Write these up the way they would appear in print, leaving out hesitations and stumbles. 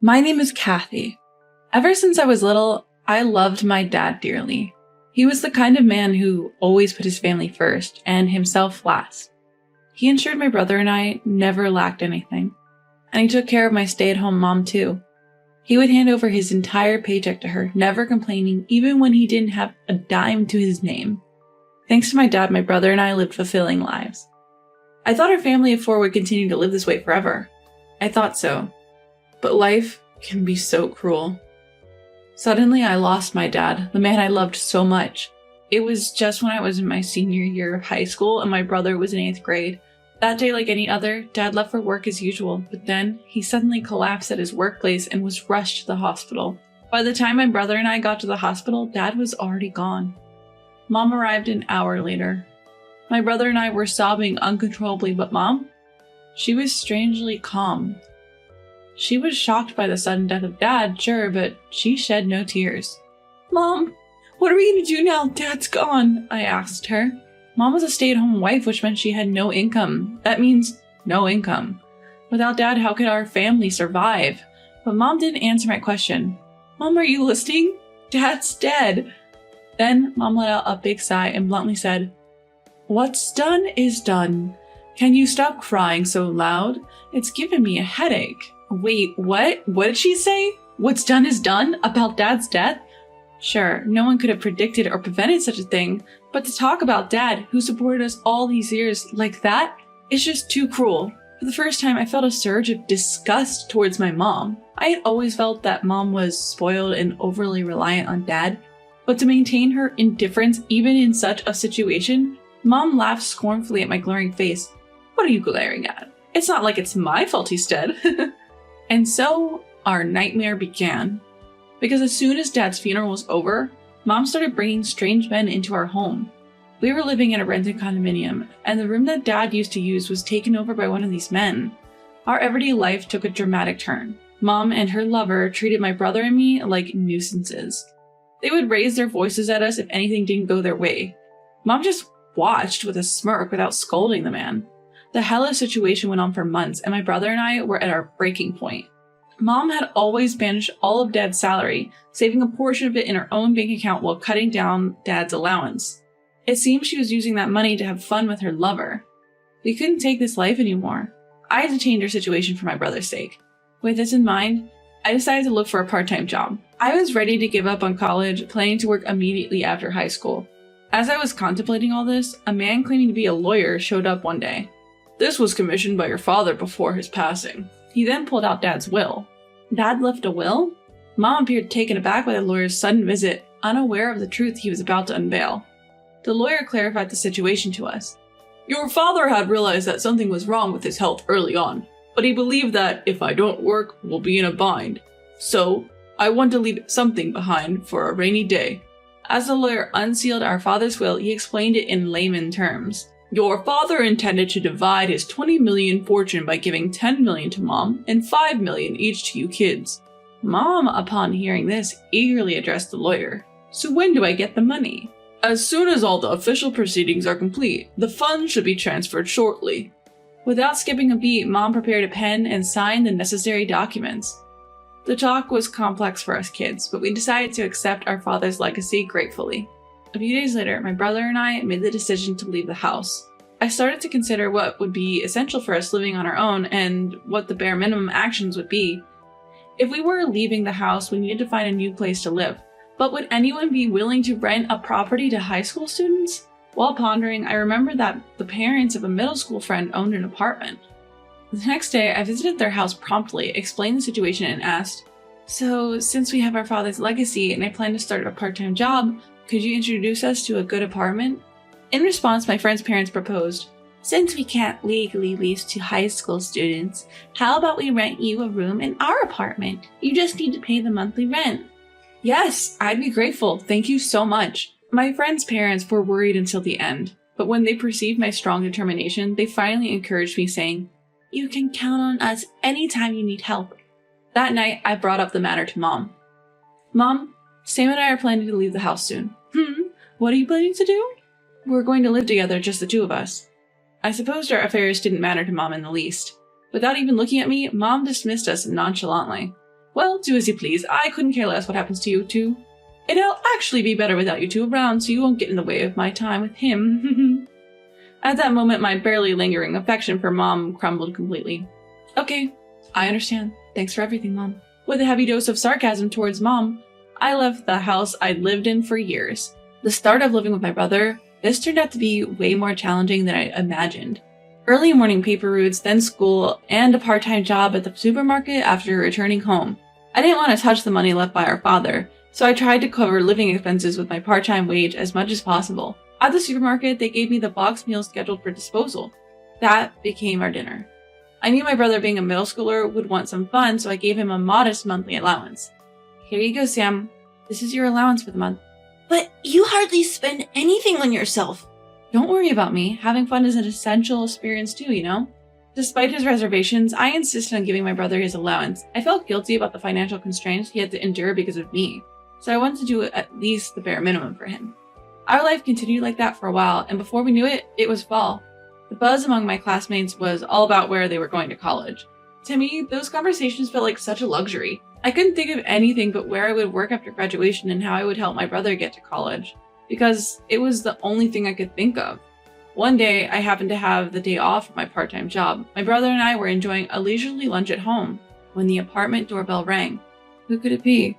My name is Kathy. Ever since I was little, I loved my dad dearly. He was the kind of man who always put his family first and himself last. He ensured my brother and I never lacked anything. And he took care of my stay-at-home mom too. He would hand over his entire paycheck to her, never complaining, even when he didn't have a dime to his name. Thanks to my dad, my brother and I lived fulfilling lives. I thought our family of four would continue to live this way forever. I thought so. But life can be so cruel. Suddenly, I lost my dad, the man I loved so much. It was just when I was in my senior year of high school and my brother was in 8th grade. That day, like any other, Dad left for work as usual, but then he suddenly collapsed at his workplace and was rushed to the hospital. By the time my brother and I got to the hospital, Dad was already gone. Mom arrived an hour later. My brother and I were sobbing uncontrollably, but Mom? She was strangely calm. She was shocked by the sudden death of Dad, sure, but she shed no tears. Mom, what are we going to do now? Dad's gone, I asked her. Mom was a stay-at-home wife, which meant she had no income. That means no income. Without Dad, how could our family survive? But Mom didn't answer my question. Mom, are you listening? Dad's dead. Then Mom let out a big sigh and bluntly said, "What's done is done. Can you stop crying so loud? It's giving me a headache." Wait, what? What did she say? What's done is done? About Dad's death? Sure, no one could have predicted or prevented such a thing, but to talk about Dad, who supported us all these years, like that, is just too cruel. For the first time, I felt a surge of disgust towards my mom. I had always felt that Mom was spoiled and overly reliant on Dad, but to maintain her indifference even in such a situation, Mom laughed scornfully at my glaring face. What are you glaring at? It's not like it's my fault he's dead. And so, our nightmare began. Because as soon as Dad's funeral was over, Mom started bringing strange men into our home. We were living in a rented condominium, and the room that Dad used to use was taken over by one of these men. Our everyday life took a dramatic turn. Mom and her lover treated my brother and me like nuisances. They would raise their voices at us if anything didn't go their way. Mom just watched with a smirk without scolding the man. The hellish situation went on for months, and my brother and I were at our breaking point. Mom had always managed all of Dad's salary, saving a portion of it in her own bank account while cutting down Dad's allowance. It seemed she was using that money to have fun with her lover. We couldn't take this life anymore. I had to change our situation for my brother's sake. With this in mind, I decided to look for a part-time job. I was ready to give up on college, planning to work immediately after high school. As I was contemplating all this, a man claiming to be a lawyer showed up one day. "This was commissioned by your father before his passing." He then pulled out Dad's will. Dad left a will? Mom appeared taken aback by the lawyer's sudden visit, unaware of the truth he was about to unveil. The lawyer clarified the situation to us. "Your father had realized that something was wrong with his health early on, but he believed that if I don't work, we'll be in a bind. So, I want to leave something behind for a rainy day." As the lawyer unsealed our father's will, he explained it in layman terms. "Your father intended to divide his 20 million fortune by giving 10 million to Mom and 5 million each to you kids." Mom, upon hearing this, eagerly addressed the lawyer. "So when do I get the money?" "As soon as all the official proceedings are complete. The funds should be transferred shortly." Without skipping a beat, Mom prepared a pen and signed the necessary documents. The talk was complex for us kids, but we decided to accept our father's legacy gratefully. A few days later, my brother and I made the decision to leave the house. I started to consider what would be essential for us living on our own and what the bare minimum actions would be. If we were leaving the house, we needed to find a new place to live. But would anyone be willing to rent a property to high school students? While pondering, I remembered that the parents of a middle school friend owned an apartment. The next day, I visited their house promptly, explained the situation, and asked, "So, since we have our father's legacy and I plan to start a part-time job, could you introduce us to a good apartment?" In response, my friend's parents proposed, "Since we can't legally lease to high school students, how about we rent you a room in our apartment? You just need to pay the monthly rent." Yes, I'd be grateful. Thank you so much. My friend's parents were worried until the end, but when they perceived my strong determination, they finally encouraged me, saying, "You can count on us anytime you need help." That night, I brought up the matter to Mom. "Mom, Sam and I are planning to leave the house soon." What are you planning to do?" "We're going to live together, just the two of us." I supposed our affairs didn't matter to Mom in the least. Without even looking at me, Mom dismissed us nonchalantly. Well, do as you please. I couldn't care less what happens to you two. It'll actually be better without you two around, so you won't get in the way of my time with him. At that moment, my barely lingering affection for Mom crumbled completely. Okay, I understand. Thanks for everything, Mom. With a heavy dose of sarcasm towards Mom, I left the house I'd lived in for years. The start of living with my brother, this turned out to be way more challenging than I imagined. Early morning paper routes, then school, and a part-time job at the supermarket after returning home. I didn't want to touch the money left by our father, so I tried to cover living expenses with my part-time wage as much as possible. At the supermarket, they gave me the box meal scheduled for disposal. That became our dinner. I knew my brother, being a middle schooler, would want some fun, so I gave him a modest monthly allowance. Here you go, Sam. This is your allowance for the month. But you hardly spend anything on yourself. Don't worry about me. Having fun is an essential experience too, you know? Despite his reservations, I insisted on giving my brother his allowance. I felt guilty about the financial constraints he had to endure because of me, so I wanted to do at least the bare minimum for him. Our life continued like that for a while, and before we knew it, it was fall. The buzz among my classmates was all about where they were going to college. To me, those conversations felt like such a luxury. I couldn't think of anything but where I would work after graduation and how I would help my brother get to college, because it was the only thing I could think of. One day, I happened to have the day off from my part-time job. My brother and I were enjoying a leisurely lunch at home when the apartment doorbell rang. Who could it be?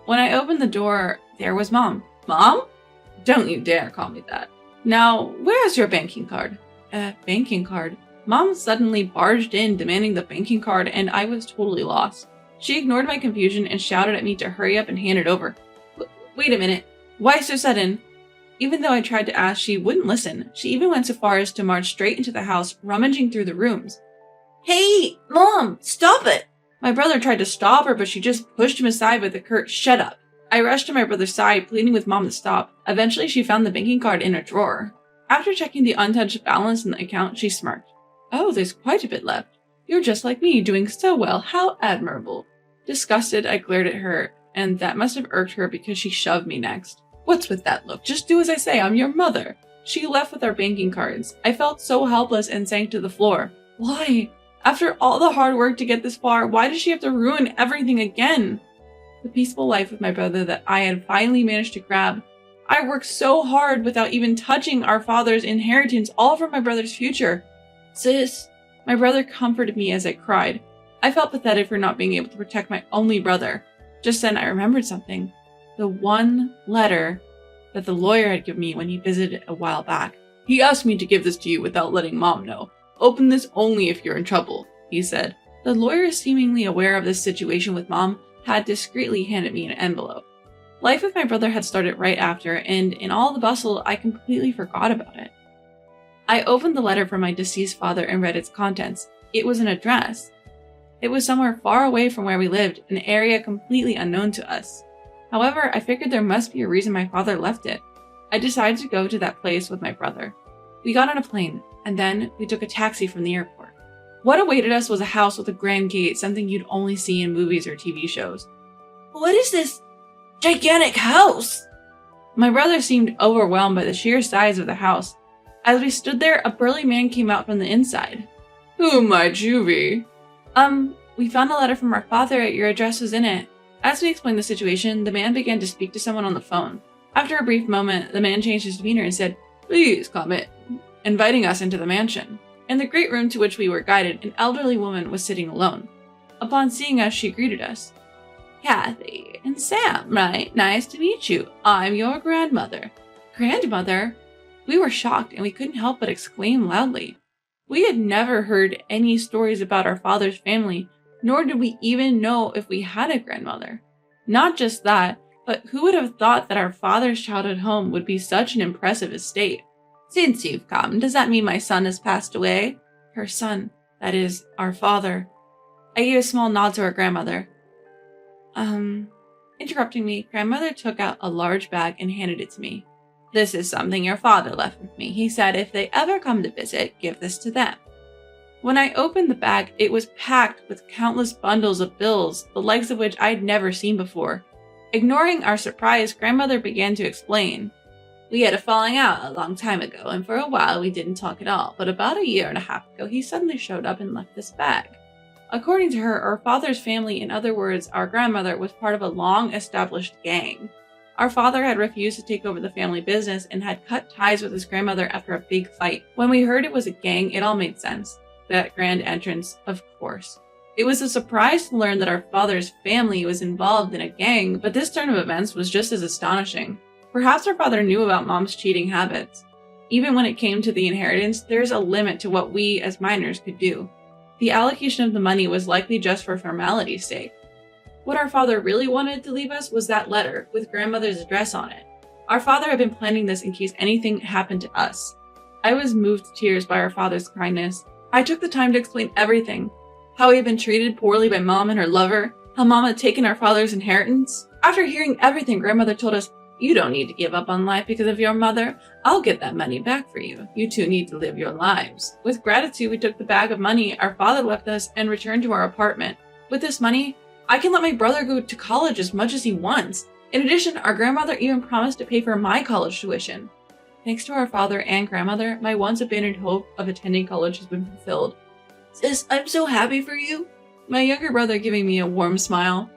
When I opened the door, there was Mom. Mom? Don't you dare call me that. Now, where's your banking card? Banking card? Mom suddenly barged in, demanding the banking card, and I was totally lost. She ignored my confusion and shouted at me to hurry up and hand it over. Wait a minute. Why so sudden? Even though I tried to ask, she wouldn't listen. She even went so far as to march straight into the house, rummaging through the rooms. Hey, Mom, stop it! My brother tried to stop her, but she just pushed him aside with a curt, "Shut up." I rushed to my brother's side, pleading with Mom to stop. Eventually, she found the banking card in a drawer. After checking the untouched balance in the account, she smirked. Oh, there's quite a bit left. You're just like me, doing so well. How admirable. Disgusted, I glared at her, and that must have irked her because she shoved me next. What's with that look? Just do as I say, I'm your mother. She left with our banking cards. I felt so helpless and sank to the floor. Why? After all the hard work to get this far, why does she have to ruin everything again? The peaceful life with my brother that I had finally managed to grab. I worked so hard without even touching our father's inheritance, all for my brother's future. Sis, my brother comforted me as I cried. I felt pathetic for not being able to protect my only brother. Just then I remembered something. The one letter that the lawyer had given me when he visited a while back. He asked me to give this to you without letting Mom know. Open this only if you're in trouble, he said. The lawyer, seemingly aware of this situation with Mom, had discreetly handed me an envelope. Life with my brother had started right after, and in all the bustle, I completely forgot about it. I opened the letter from my deceased father and read its contents. It was an address. It was somewhere far away from where we lived, an area completely unknown to us. However, I figured there must be a reason my father left it. I decided to go to that place with my brother. We got on a plane, and then we took a taxi from the airport. What awaited us was a house with a grand gate, something you'd only see in movies or TV shows. What is this gigantic house? My brother seemed overwhelmed by the sheer size of the house. As we stood there, a burly man came out from the inside. Who might you be? We found a letter from our father. Your address was in it. As we explained the situation, the man began to speak to someone on the phone. After a brief moment, the man changed his demeanor and said, Please come in, inviting us into the mansion. In the great room to which we were guided, an elderly woman was sitting alone. Upon seeing us, she greeted us. Kathy and Sam, right? Nice to meet you. I'm your grandmother. Grandmother? We were shocked and we couldn't help but exclaim loudly. We had never heard any stories about our father's family, nor did we even know if we had a grandmother. Not just that, but who would have thought that our father's childhood home would be such an impressive estate? Since you've come, does that mean my son has passed away? Her son, that is, our father. I gave a small nod to our grandmother. Interrupting me, grandmother took out a large bag and handed it to me. This is something your father left with me. He said if they ever come to visit, give this to them. When I opened the bag, it was packed with countless bundles of bills, the likes of which I'd never seen before. Ignoring our surprise, grandmother began to explain. We had a falling out a long time ago, and for a while we didn't talk at all, but about a year and a half ago he suddenly showed up and left this bag. According to her, our father's family, in other words, our grandmother, was part of a long-established gang. Our father had refused to take over the family business and had cut ties with his grandmother after a big fight. When we heard it was a gang, it all made sense. That grand entrance, of course. It was a surprise to learn that our father's family was involved in a gang, but this turn of events was just as astonishing. Perhaps our father knew about Mom's cheating habits. Even when it came to the inheritance, there's a limit to what we as minors could do. The allocation of the money was likely just for formality's sake. What our father really wanted to leave us was that letter with grandmother's address on it. Our father had been planning this in case anything happened to us. I was moved to tears by our father's kindness. I took the time to explain everything. How he had been treated poorly by Mom and her lover, how Mom had taken our father's inheritance. After hearing everything, grandmother told us, "You don't need to give up on life because of your mother. I'll get that money back for you. You two need to live your lives." With gratitude, we took the bag of money our father left us and returned to our apartment. With this money, I can let my brother go to college as much as he wants. In addition, our grandmother even promised to pay for my college tuition. Thanks to our father and grandmother, my once abandoned hope of attending college has been fulfilled. Sis, I'm so happy for you. My younger brother giving me a warm smile.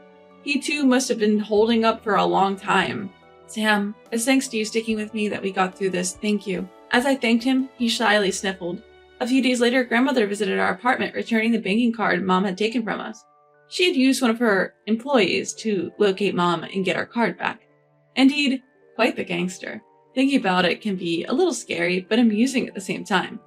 He too must have been holding up for a long time. "Sam, it's thanks to you sticking with me that we got through this, thank you." As I thanked him, he shyly sniffled. A few days later, grandmother visited our apartment, returning the banking card Mom had taken from us. She had used one of her employees to locate Mom and get our card back. Indeed, quite the gangster. Thinking about it can be a little scary, but amusing at the same time.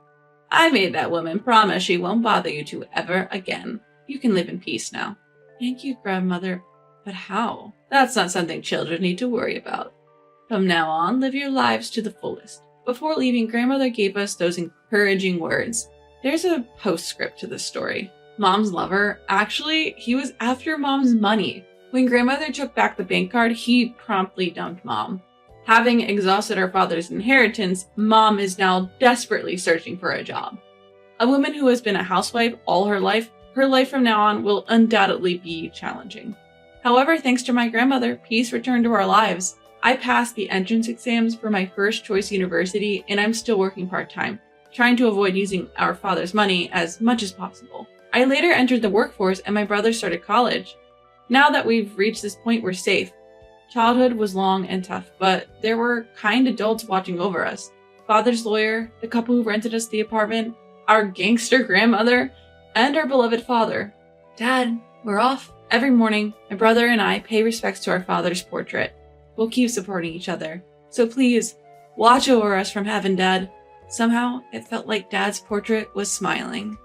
I made that woman promise she won't bother you two ever again. You can live in peace now. Thank you, grandmother. But how? That's not something children need to worry about. From now on, live your lives to the fullest. Before leaving, grandmother gave us those encouraging words. There's a postscript to this story. Mom's lover, actually, he was after Mom's money. When grandmother took back the bank card, he promptly dumped Mom. Having exhausted our father's inheritance, Mom is now desperately searching for a job. A woman who has been a housewife all her life from now on will undoubtedly be challenging. However, thanks to my grandmother, peace returned to our lives. I passed the entrance exams for my first choice university, and I'm still working part-time, trying to avoid using our father's money as much as possible. I later entered the workforce and my brother started college. Now that we've reached this point, we're safe. Childhood was long and tough, but there were kind adults watching over us. Father's lawyer, the couple who rented us the apartment, our gangster grandmother, and our beloved father. Dad, we're off. Every morning, my brother and I pay respects to our father's portrait. We'll keep supporting each other. So please, watch over us from heaven, Dad. Somehow, it felt like Dad's portrait was smiling.